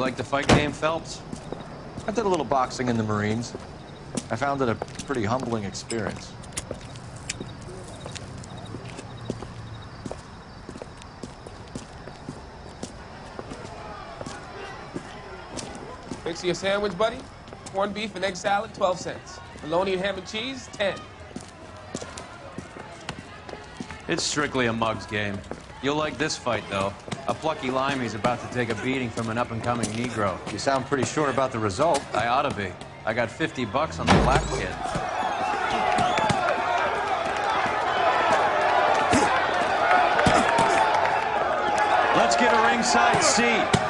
like the fight game, Phelps? I did a little boxing in the Marines. I found it a pretty humbling experience. Fix your sandwich, buddy. Corned beef and egg salad, 12 cents. Bologna and ham and cheese, 10. It's strictly a mug's game. You'll like this fight, though. A plucky limey's about to take a beating from an up-and-coming Negro. You sound pretty sure about the result. I ought to be. I got 50 bucks on the black kid. Let's get a ringside seat.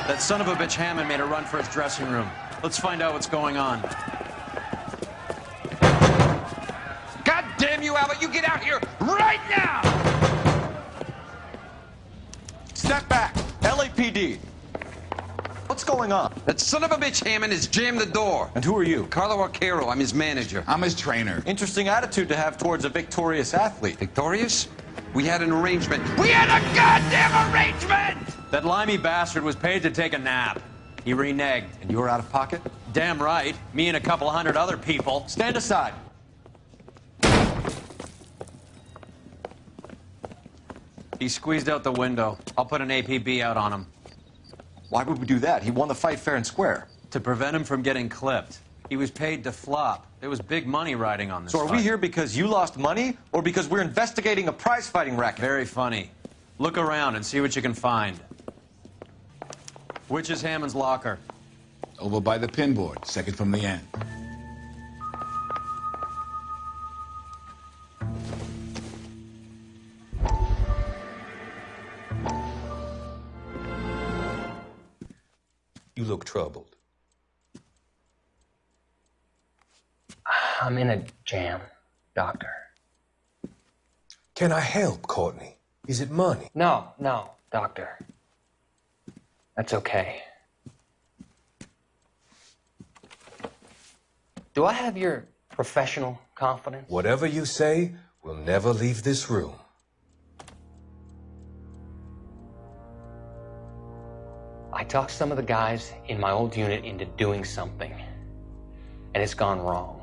That son of a bitch Hammond made a run for his dressing room. Let's find out what's going on. God damn you, Albert! You get out here right now! Step back. LAPD. What's going on? That son of a bitch Hammond has jammed the door. And who are you? Carlo Arcaro. I'm his manager. I'm his trainer. Interesting attitude to have towards a victorious athlete. Victorious? We had an arrangement. We had a goddamn arrangement! That limey bastard was paid to take a nap. He reneged. And you were out of pocket? Damn right. Me and a couple hundred other people. Stand aside. He squeezed out the window. I'll put an APB out on him. Why would we do that? He won the fight fair and square. To prevent him from getting clipped. He was paid to flop. There was big money riding on this So are we fight. here because you lost money or because we're investigating a prize-fighting racket? Very funny. Look around and see what you can find. Which is Hammond's locker? Over by the pinboard, second from the end. You look troubled. I'm in a jam, Doctor. Can I help, Courtney? Is it money? No, Doctor. That's okay. Do I have your professional confidence? Whatever you say, we'll never leave this room. I talked some of the guys in my old unit into doing something, and it's gone wrong.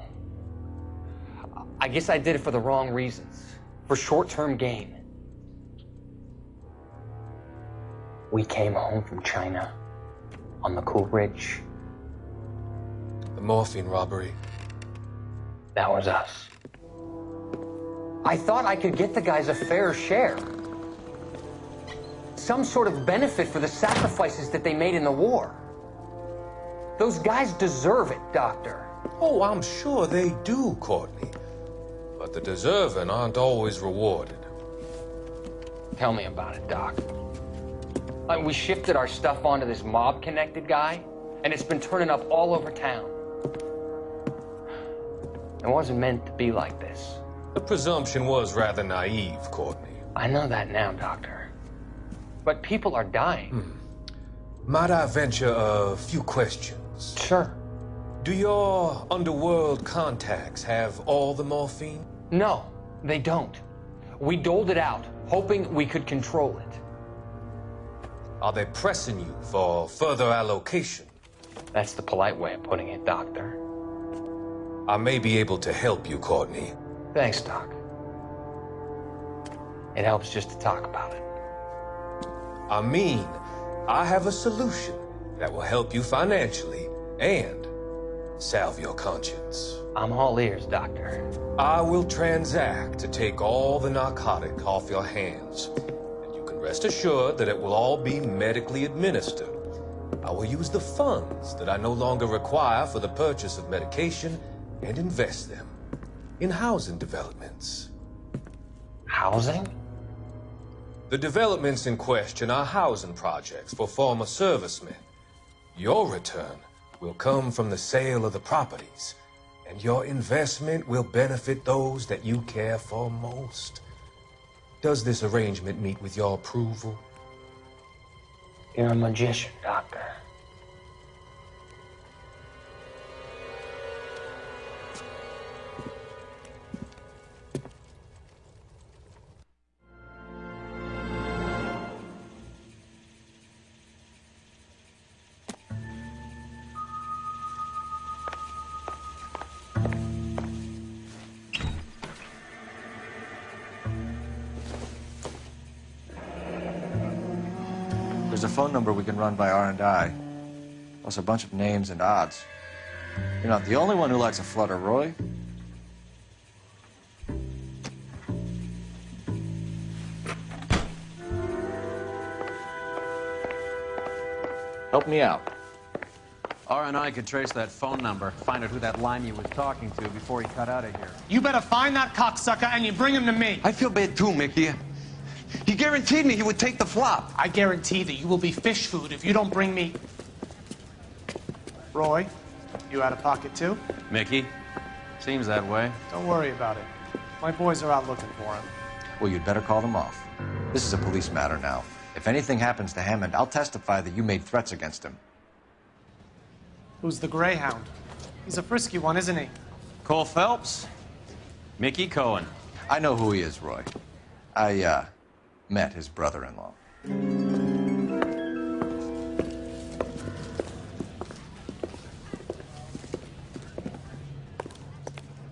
I guess I did it for the wrong reasons, for short-term gain. We came home from China on the Cool Ridge. The morphine robbery. That was us. I thought I could get the guys a fair share. Some sort of benefit for the sacrifices that they made in the war. Those guys deserve it, Doctor. Oh, I'm sure they do, Courtney. But the deserving aren't always rewarded. Tell me about it, Doc. We shifted our stuff onto this mob-connected guy, and it's been turning up all over town. It wasn't meant to be like this. The presumption was rather naive, Courtney. I know that now, Doctor. But people are dying. Might I venture a few questions? Sure. Do your underworld contacts have all the morphine? No, they don't. We doled it out, hoping we could control it. Are they pressing you for further allocation? That's the polite way of putting it, Doctor. I may be able to help you, Courtney. Thanks, Doc. It helps just to talk about it. I mean, I have a solution that will help you financially and salve your conscience. I'm all ears, Doctor. I will transact to take all the narcotic off your hands. And you can rest assured that it will all be medically administered I will use the funds that I no longer require for the purchase of medication and invest them in housing developments. Housing? The developments in question are housing projects for former servicemen. Your return will come from the sale of the properties, and your investment will benefit those that you care for most. Does this arrangement meet with your approval? You're a magician, Doctor. There's a phone number we can run by R&I, plus a bunch of names and odds. You're not the only one who likes a flutter, Roy. Help me out. R&I could trace that phone number, find out who that limey was talking to before he cut out of here. You better find that cocksucker and you bring him to me. I feel bad too, Mickey. He guaranteed me he would take the flop. I guarantee that you will be fish food if you don't bring me... Roy, you out of pocket too? Mickey? Seems that way. Don't worry about it. My boys are out looking for him. Well, you'd better call them off. This is a police matter now. If anything happens to Hammond, I'll testify that you made threats against him. Who's the Greyhound? He's a frisky one, isn't he? Cole Phelps? Mickey Cohen. I know who he is, Roy. I, met his brother-in-law.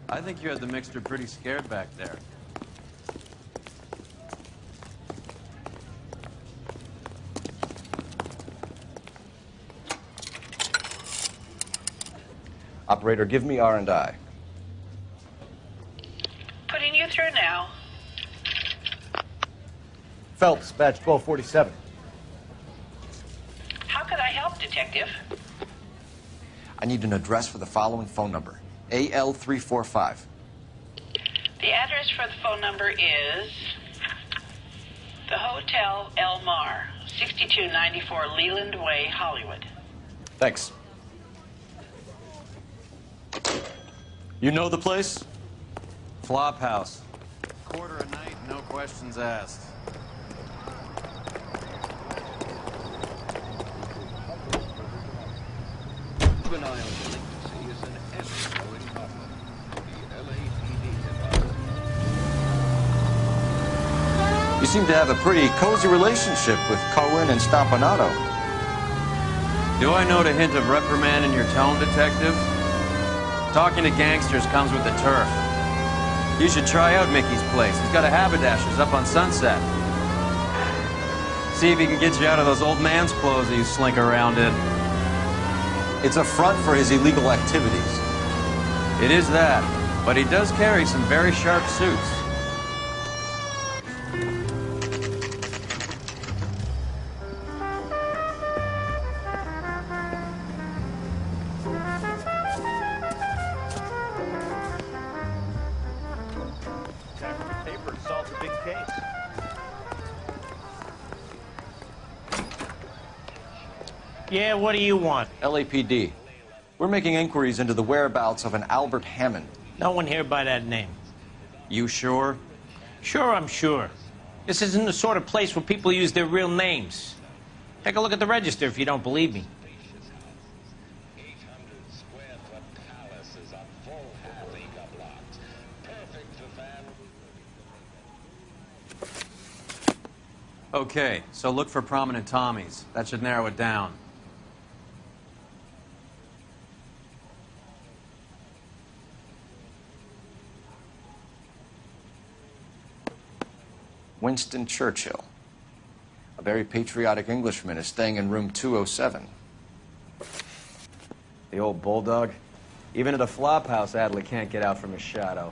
I think you had the mixture pretty scared back there. Operator, give me R&I. Putting you through now. Phelps, badge 1247. How could I help, Detective? I need an address for the following phone number. AL345. The address for the phone number is the Hotel El Mar, 6294 Leland Way, Hollywood. Thanks. You know the place? Flop house. Quarter a night, no questions asked. Juvenile delinquency is an ever-growing problem. The LAPD advises. You seem to have a pretty cozy relationship with Cohen and Stompanato. Do I note a hint of reprimand in your tone, Detective? Talking to gangsters comes with the turf. You should try out Mickey's place. He's got a haberdasher's up on Sunset. See if he can get you out of those old man's clothes that you slink around in. It's a front for his illegal activities. It is that, but he does carry some very sharp suits. Paper solves a big case. Yeah, what do you want? LAPD. We're making inquiries into the whereabouts of an Albert Hammond. No one here by that name. You sure? Sure, I'm sure. This isn't the sort of place where people use their real names. Take a look at the register if you don't believe me. Okay, so look for prominent Tommies. That should narrow it down. Winston Churchill. A very patriotic Englishman is staying in room 207. The old bulldog. Even at a flop house, Adley can't get out from his shadow.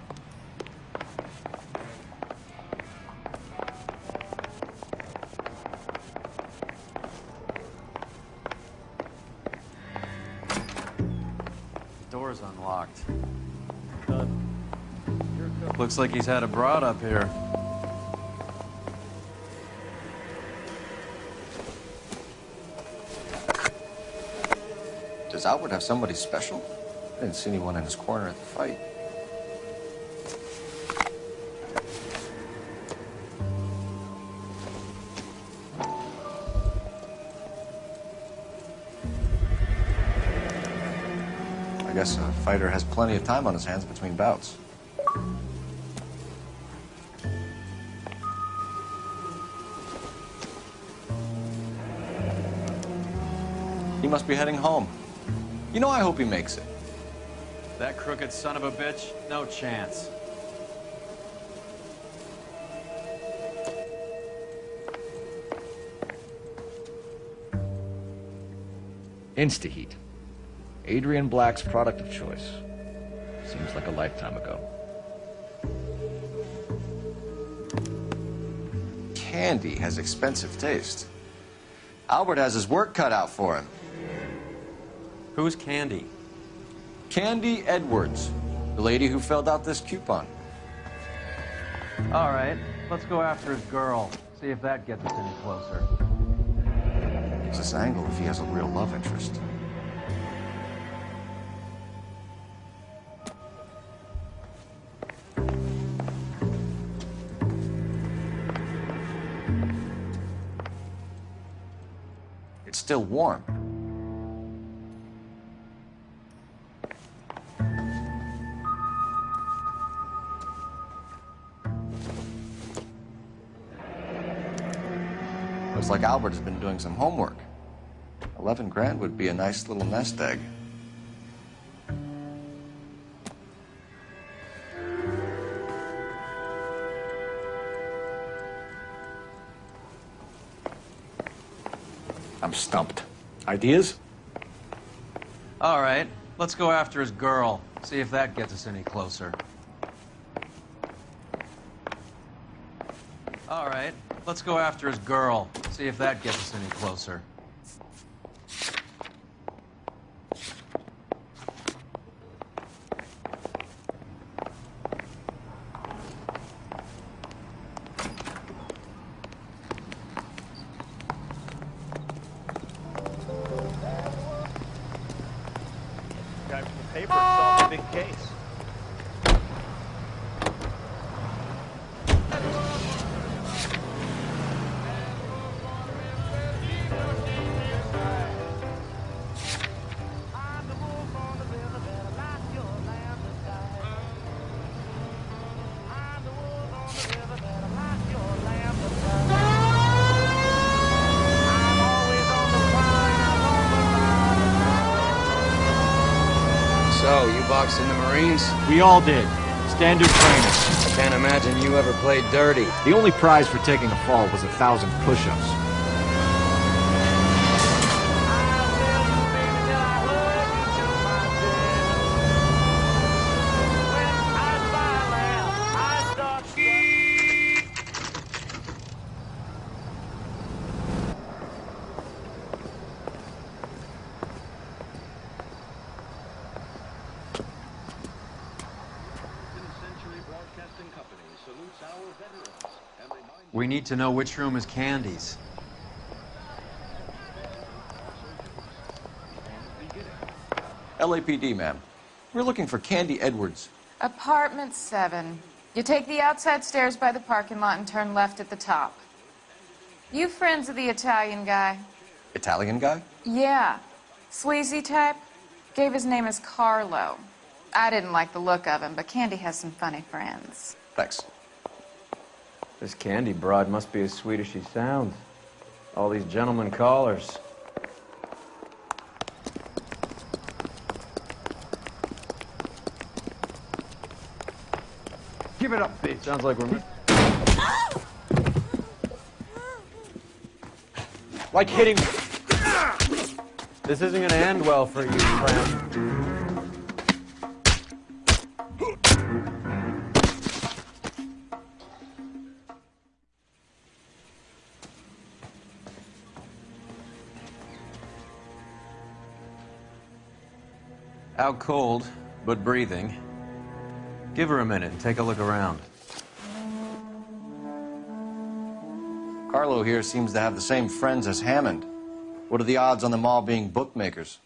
door's unlocked. Looks like he's had a broad up here. Does Albert have somebody special? I didn't see anyone in his corner at the fight. I guess a fighter has plenty of time on his hands between bouts. He must be heading home. You know, I hope he makes it. That crooked son of a bitch, no chance. Instaheat. Adrian Black's product of choice. Seems like a lifetime ago. Candy has expensive taste. Albert has his work cut out for him. Who's Candy? Candy Edwards, the lady who filled out this coupon. All right, let's go after his girl. See if that gets us any closer. Gives us angle if he has a real love interest. It's still warm. Looks like Albert has been doing some homework. 11 grand would be a nice little nest egg. I'm stumped. Ideas? All right, let's go after his girl. See if that gets us any closer. All right, let's go after his girl. See if that gets us any closer. Guy from the paper solved a big case. So, you boxed in the Marines? We all did. Standard training. I can't imagine you ever played dirty. The only prize for taking a fall was 1,000 push-ups. We need to know which room is Candy's. LAPD, ma'am. We're looking for Candy Edwards. Apartment 7. You take the outside stairs by the parking lot and turn left at the top. You friends of the Italian guy? Italian guy? Yeah. Sleazy type. Gave his name as Carlo. I didn't like the look of him, but Candy has some funny friends. Thanks. This Candy broad must be as sweet as she sounds. All these gentlemen callers. Give it up, bitch. Sounds like we're... Like hitting... This isn't gonna end well for you, friend. Out cold, but breathing. Give her a minute and take a look around. Carlo here seems to have the same friends as Hammond. What are the odds on them all being bookmakers?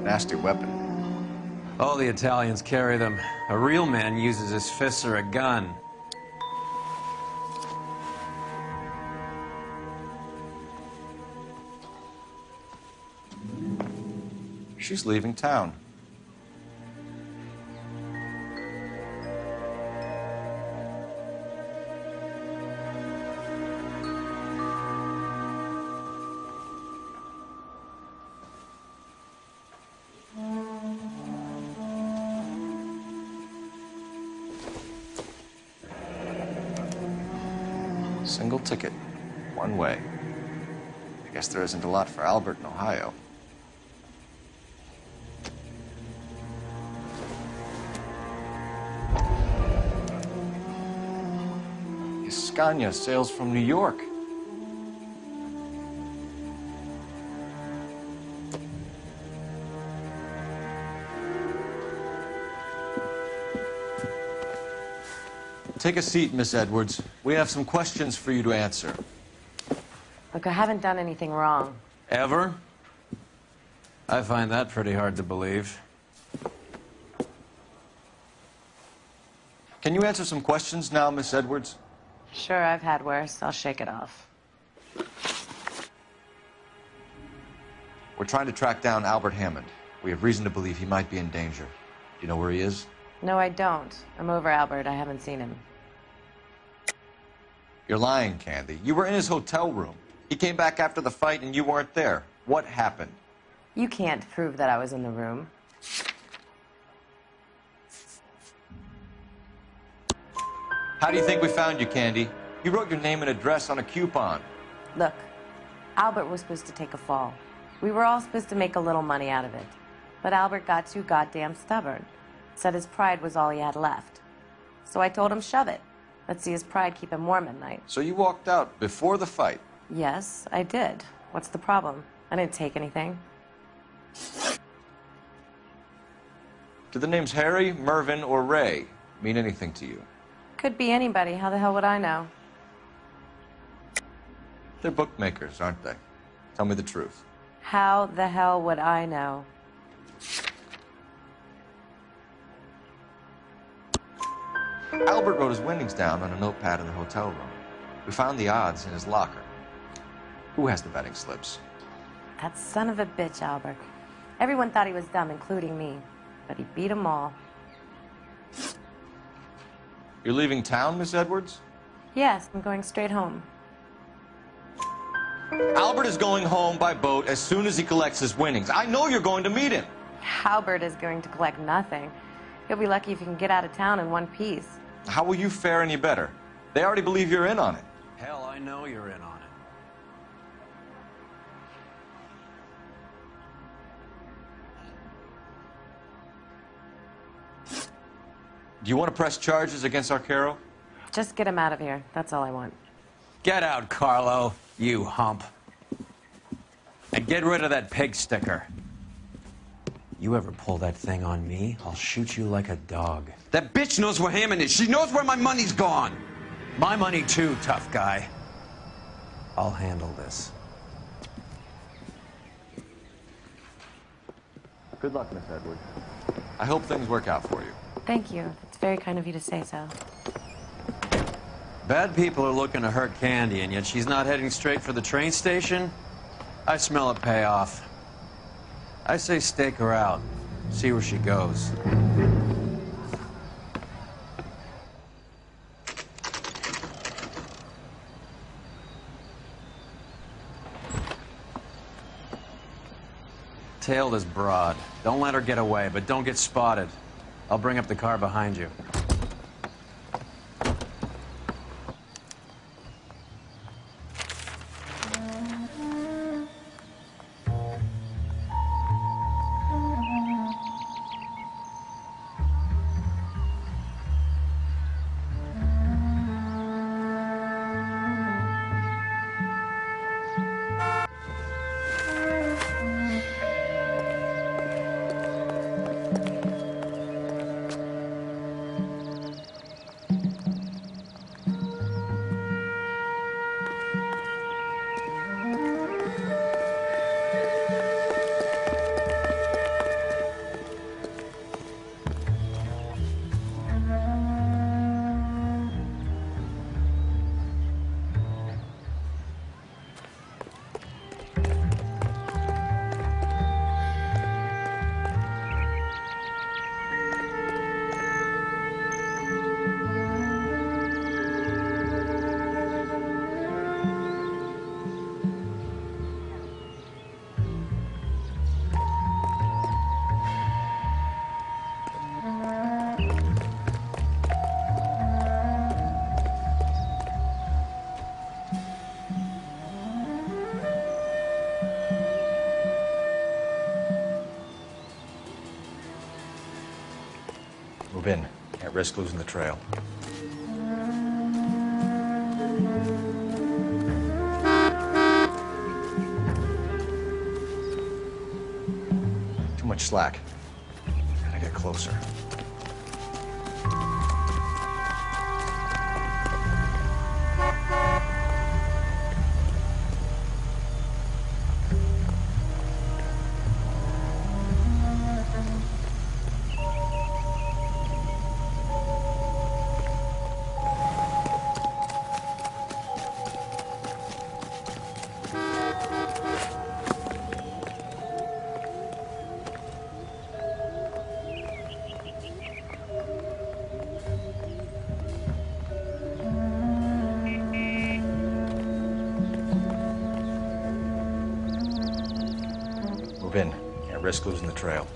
Nasty weapon. All the Italians carry them. A real man uses his fists or a gun. She's leaving town. Single ticket, one way. I guess there isn't a lot for Albert in Ohio. Scania sails from New York. Take a seat, Miss Edwards. We have some questions for you to answer. Look, I haven't done anything wrong. Ever? I find that pretty hard to believe. Can you answer some questions now, Miss Edwards? Sure, I've had worse. I'll shake it off. We're trying to track down Albert Hammond. We have reason to believe he might be in danger. Do you know where he is? No, I don't. I'm over Albert. I haven't seen him. You're lying, Candy. You were in his hotel room. He came back after the fight and you weren't there. What happened? You can't prove that I was in the room. How do you think we found you, Candy? You wrote your name and address on a coupon. Look, Albert was supposed to take a fall. We were all supposed to make a little money out of it. But Albert got too goddamn stubborn. Said his pride was all he had left. So I told him, shove it. Let's see his pride keep him warm at night. So you walked out before the fight? Yes, I did. What's the problem? I didn't take anything. Do the names Harry, Mervyn, or Ray mean anything to you? Could be anybody. How the hell would I know? They're bookmakers, aren't they? Tell me the truth. How the hell would I know? Albert wrote his winnings down on a notepad in the hotel room. We found the odds in his locker. Who has the betting slips? That son of a bitch, Albert. Everyone thought he was dumb, including me. But he beat them all. You're leaving town, Miss Edwards? Yes, I'm going straight home. Albert is going home by boat as soon as he collects his winnings. I know you're going to meet him. Albert is going to collect nothing. He'll be lucky if he can get out of town in one piece. How will you fare any better? They already believe you're in on it. Hell, I know you're in on it. Do you want to press charges against Arcaro? Just get him out of here. That's all I want. Get out, Carlo, you hump. And get rid of that pig sticker. You ever pull that thing on me, I'll shoot you like a dog. That bitch knows where Hammond is. She knows where my money's gone. My money too, tough guy. I'll handle this. Good luck, Miss Edwards. I hope things work out for you. Thank you. It's very kind of you to say so. Bad people are looking to hurt Candy, and yet she's not heading straight for the train station? I smell a payoff. I say stake her out. See where she goes. Tail this broad. Don't let her get away, but don't get spotted. I'll bring up the car behind you. Move in. Can't risk losing the trail. Too much slack. Gotta get closer. Move in. Can't risk losing the trail.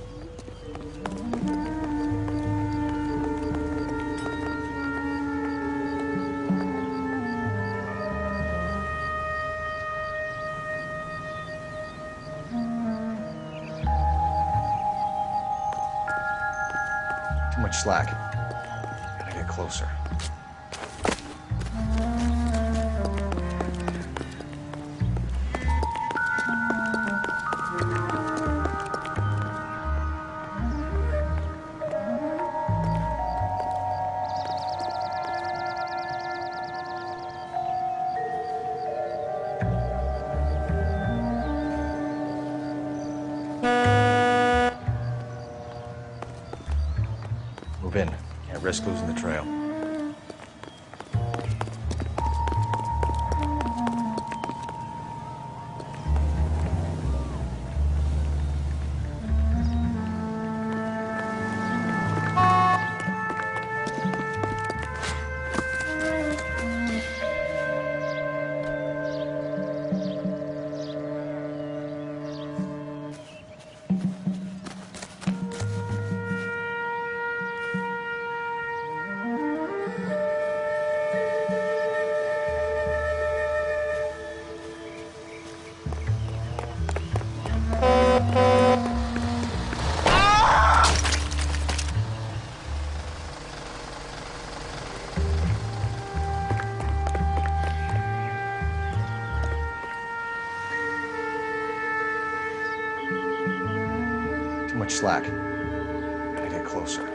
Too much slack. Gotta get closer. Move in. Can't risk losing the trail. Too much slack. Gotta get closer.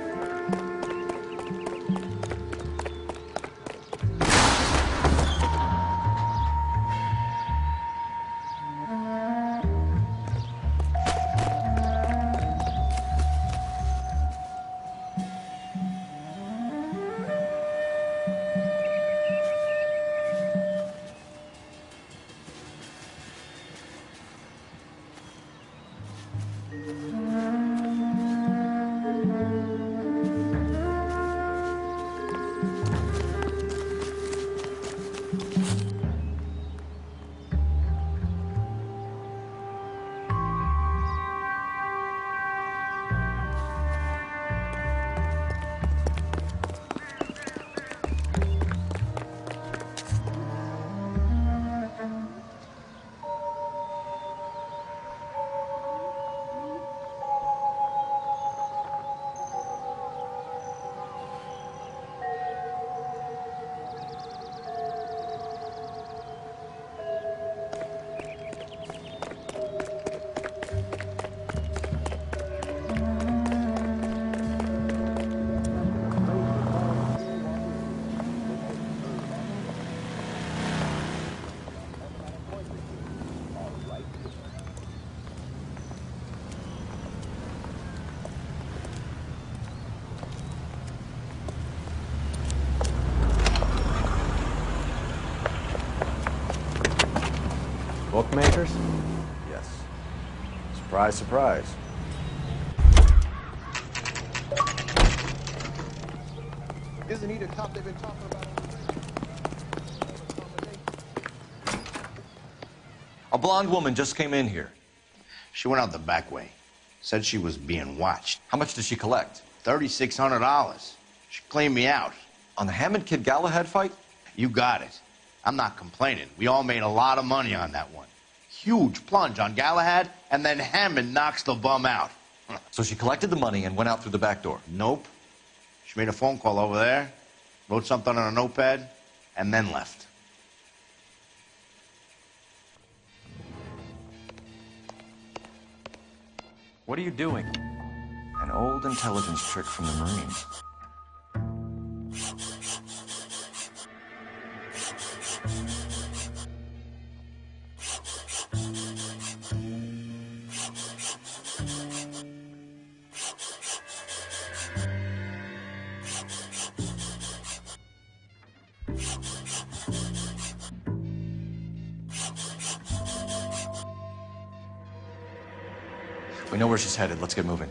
Bookmakers? Yes. Surprise, surprise. Isn't he the cop they've been talking about? A blonde woman just came in here. She went out the back way. Said she was being watched. How much did she collect? $3,600. She cleaned me out. On the Hammond Kid Galahad fight? You got it. I'm not complaining. We all made a lot of money on that one. Huge plunge on Galahad, and then Hammond knocks the bum out. So she collected the money and went out through the back door? Nope. She made a phone call over there, wrote something on a notepad, and then left. What are you doing? An old intelligence trick from the Marines. We know where she's headed. Let's get moving.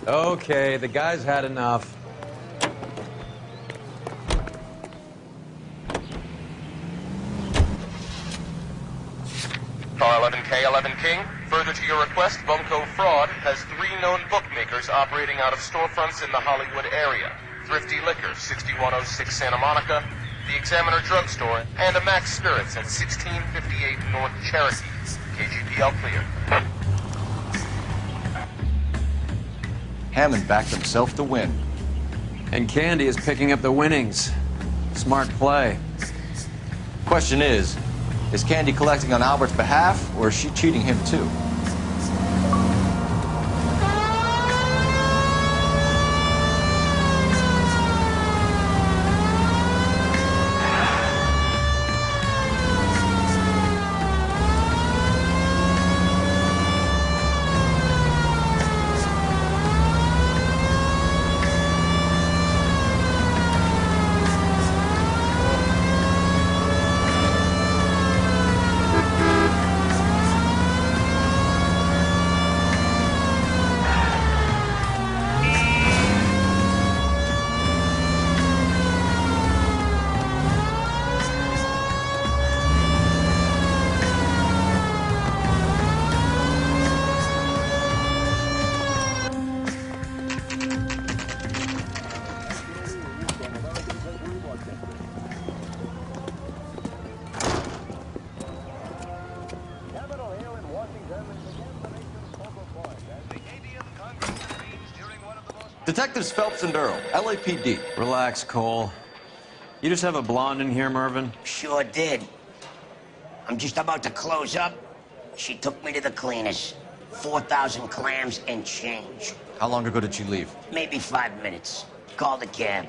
Okay, the guy's had enough. Car 11K, 11 King. Further to your request, Bumco Fraud has 3 known bookmakers operating out of storefronts in the Hollywood area. Thrifty Liquor, 6106 Santa Monica, the Examiner Drugstore, and a Max Spirits at 1658 North Cherokee. KGPL clear. Hammond backed himself to win. And Candy is picking up the winnings. Smart play. Question is Candy collecting on Albert's behalf, or is she cheating him too? Detectives Phelps and Earl, LAPD. Relax, Cole. You just have a blonde in here, Mervyn? Sure did. I'm just about to close up. She took me to the cleaners. 4,000 clams and change. How long ago did she leave? Maybe 5 minutes. Called a cab.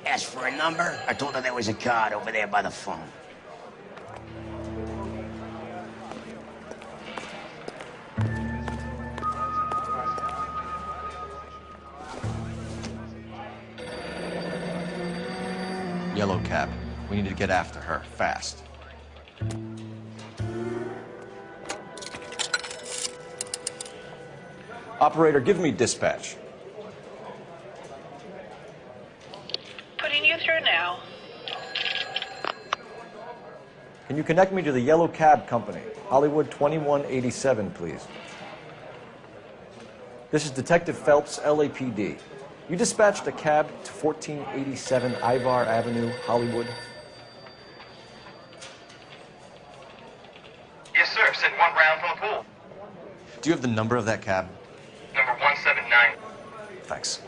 Asked for a number. I told her there was a card over there by the phone. Yellow cab. We need to get after her, fast. Operator, give me dispatch. Putting you through now. Can you connect me to the Yellow Cab Company? Hollywood 2187, please. This is Detective Phelps, LAPD. You dispatched a cab to 1487 Ivar Avenue, Hollywood. Yes, sir. Sent 1 round from the pool. Do you have the number of that cab? Number 179. Thanks.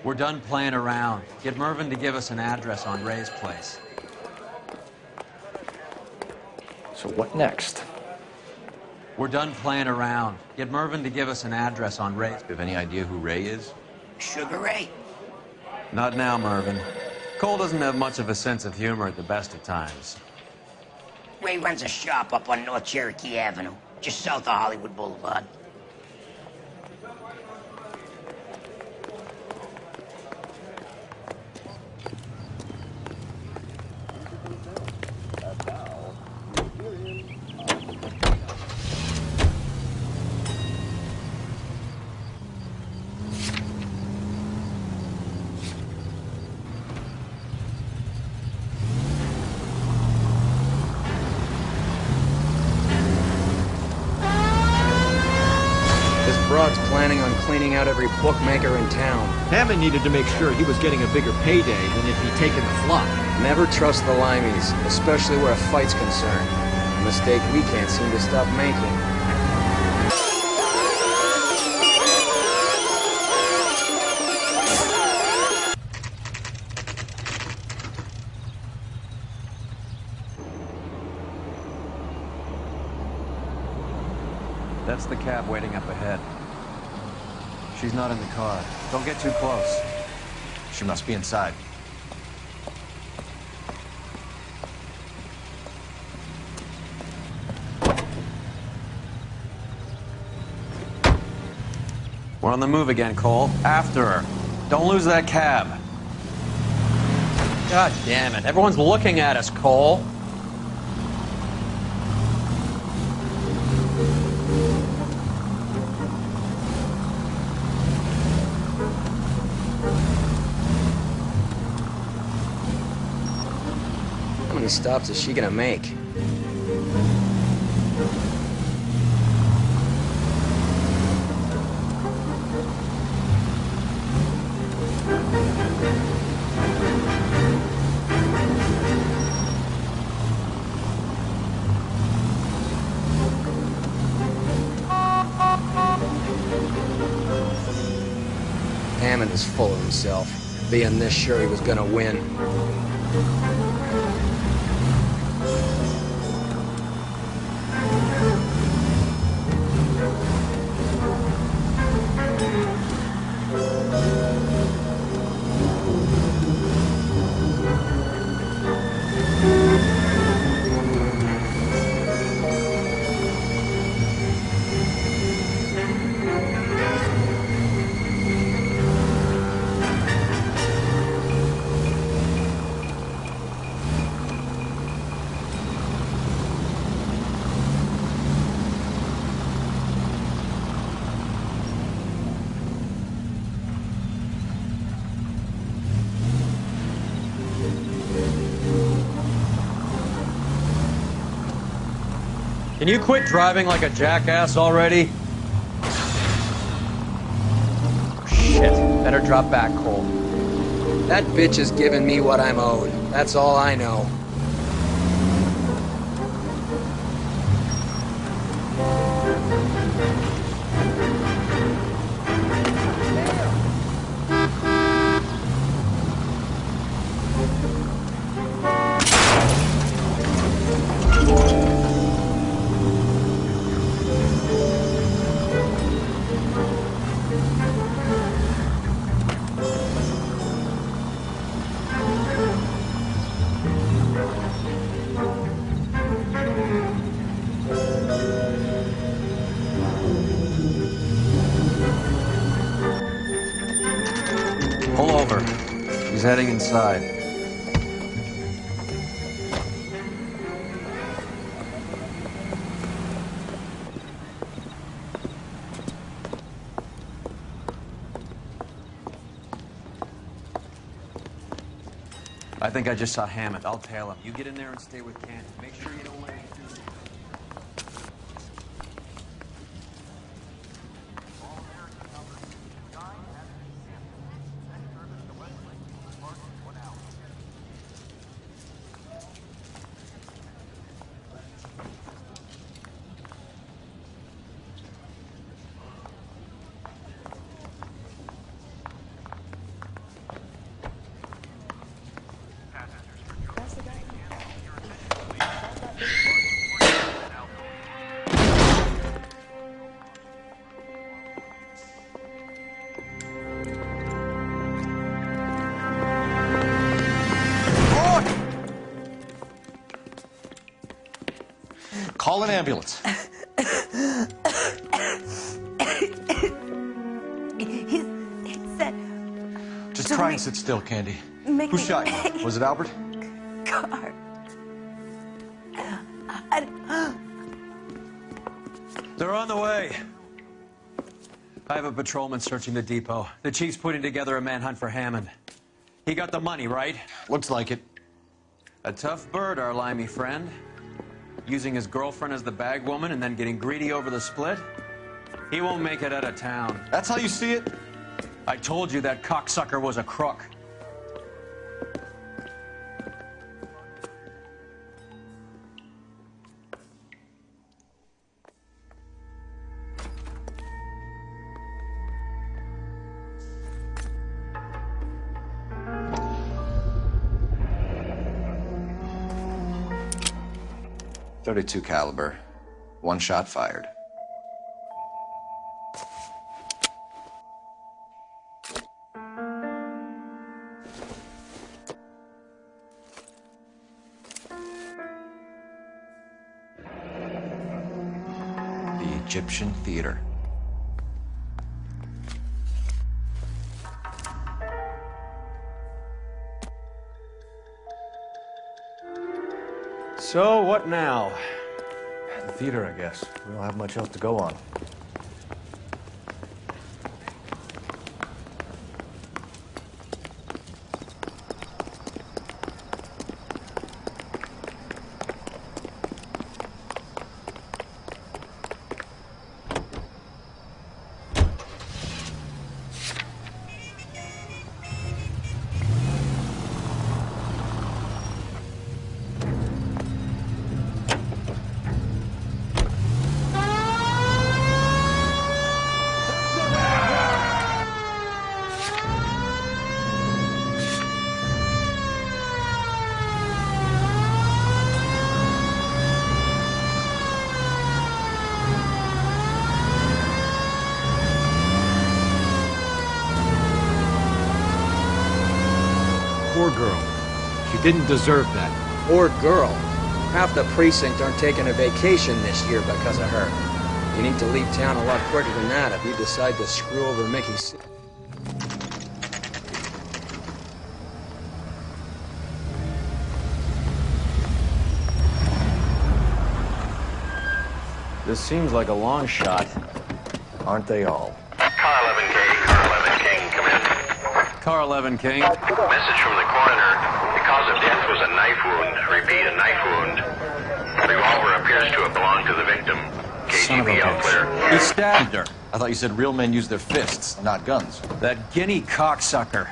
We're done playing around. Get Mervyn to give us an address on Ray's place. So what next? We're done playing around. Get Mervyn to give us an address on Ray's. Do you have any idea who Ray is? Sugar Ray? Not now, Mervyn. Cole doesn't have much of a sense of humor at the best of times. Ray runs a shop up on North Cherokee Avenue, just south of Hollywood Boulevard. planning on cleaning out every bookmaker in town. Hammond needed to make sure he was getting a bigger payday than if he'd taken the flop. Never trust the limeys, especially where a fight's concerned. A mistake we can't seem to stop making. That's the cab waiting up ahead. She's not in the car. Don't get too close. She must be inside. We're on the move again, Cole. After her. Don't lose that cab. God damn it. Everyone's looking at us, Cole. How many stops is she gonna make? Hammond is full of himself, being this sure he was gonna win. Can you quit driving like a jackass already? Shit. Better drop back, Cole. That bitch is giving me what I'm owed. That's all I know. Pull over. He's heading inside. I think I just saw Hammond. I'll tail him. You get in there and stay with Candy. Make sure you don't let him do it. Call an ambulance. He said... Just try and sit still, Candy. Make Who me- shot you? Was it Albert? Car. They're on the way. I have a patrolman searching the depot. The chief's putting together a manhunt for Hammond. He got the money, right? Looks like it. A tough bird, our limey friend. Using his girlfriend as the bag woman and then getting greedy over the split? He won't make it out of town. That's how you see it? I told you that cocksucker was a crook. .32 caliber. One shot fired. The Egyptian Theater. So, what now? The theater, I guess. We don't have much else to go on. Poor girl. She didn't deserve that. Poor girl. Half the precinct aren't taking a vacation this year because of her. You need to leave town a lot quicker than that if you decide to screw over Mickey's. This seems like a long shot. Aren't they all? Car 11K, Car 11 King, come in. Car 11 King. Message from the coroner. The cause of death was a knife wound. Repeat, a knife wound. The revolver appears to have belonged to the victim. Son of a KGB all clear. bitch. He stabbed her. I thought you said real men use their fists, not guns. That guinea cocksucker.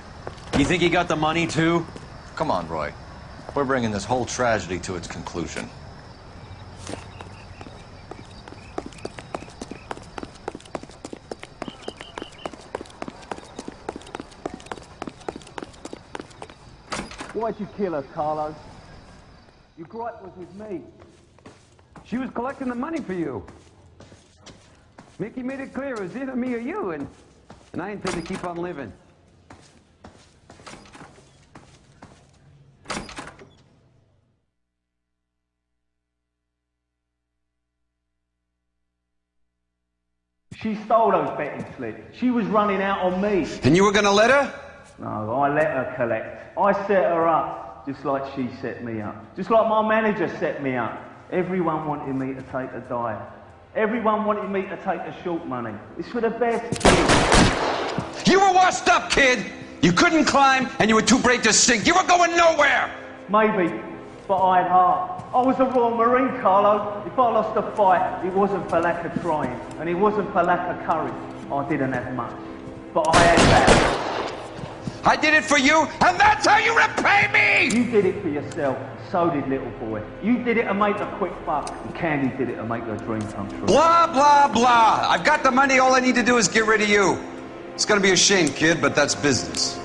You think he got the money, too? Come on, Roy. We're bringing this whole tragedy to its conclusion. Why'd you kill her, Carlo? Your gripe was with me. She was collecting the money for you. Mickey made it clear it was either me or you, and I intend to keep on living. She stole those betting slips. She was running out on me. And you were gonna let her? No, I let her collect. I set her up, just like she set me up. Just like my manager set me up. Everyone wanted me to take a dive. Everyone wanted me to take the short money. It's for the best, kid. You were washed up, kid! You couldn't climb, and you were too brave to sink. You were going nowhere! Maybe, but I had heart. I was a Royal Marine, Carlo. If I lost a fight, it wasn't for lack of trying, and it wasn't for lack of courage. I didn't have much, but I had that. I did it for you, and that's how you repay me! You did it for yourself. So did little boy. You did it to make a quick buck, and Candy did it to make her dream come true. Blah, blah, blah. I've got the money. All I need to do is get rid of you. It's gonna be a shame, kid, but that's business.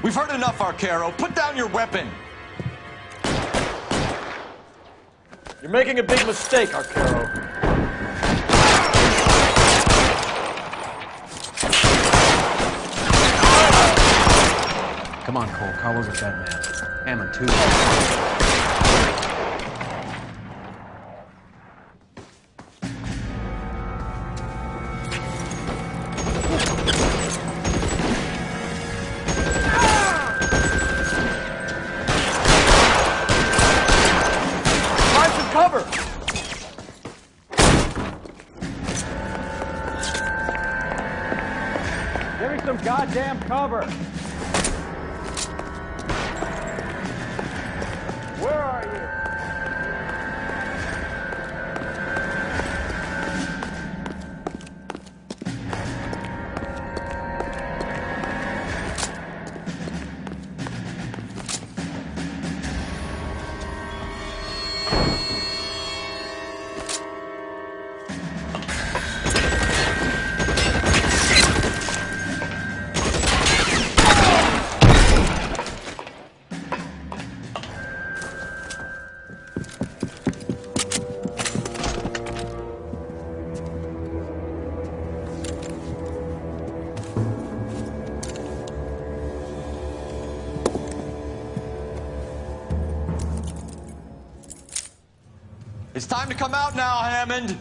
We've heard enough, Arcaro. Put down your weapon. You're making a big mistake, Arcaro. Come on, Cole. Carlo's a dead man. Hammond, too. Find some cover! me some goddamn cover. Where are you? It's time to come out now, Hammond.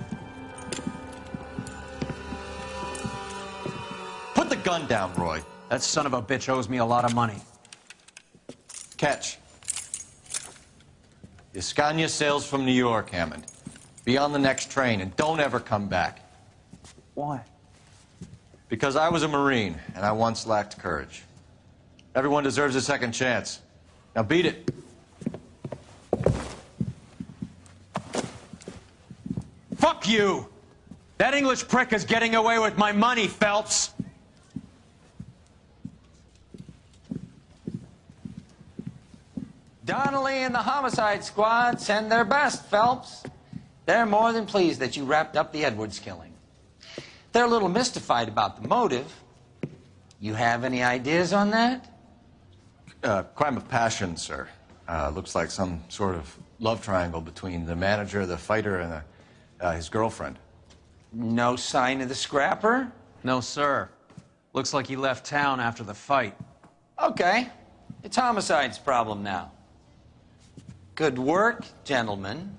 Put the gun down, Roy. That son of a bitch owes me a lot of money. Catch. The Scania sails from New York, Hammond. Be on the next train and don't ever come back. Why? Because I was a Marine and I once lacked courage. Everyone deserves a second chance. Now beat it. Fuck you! That English prick is getting away with my money, Phelps! Donnelly and the homicide squad send their best, Phelps. They're more than pleased that you wrapped up the Edwards killing. They're a little mystified about the motive. You have any ideas on that? Crime of passion, sir. Looks like some sort of love triangle between the manager, the fighter, and his girlfriend. No sign of the scrapper? No, sir. Looks like he left town after the fight. Okay. It's homicide's problem now. Good work, gentlemen.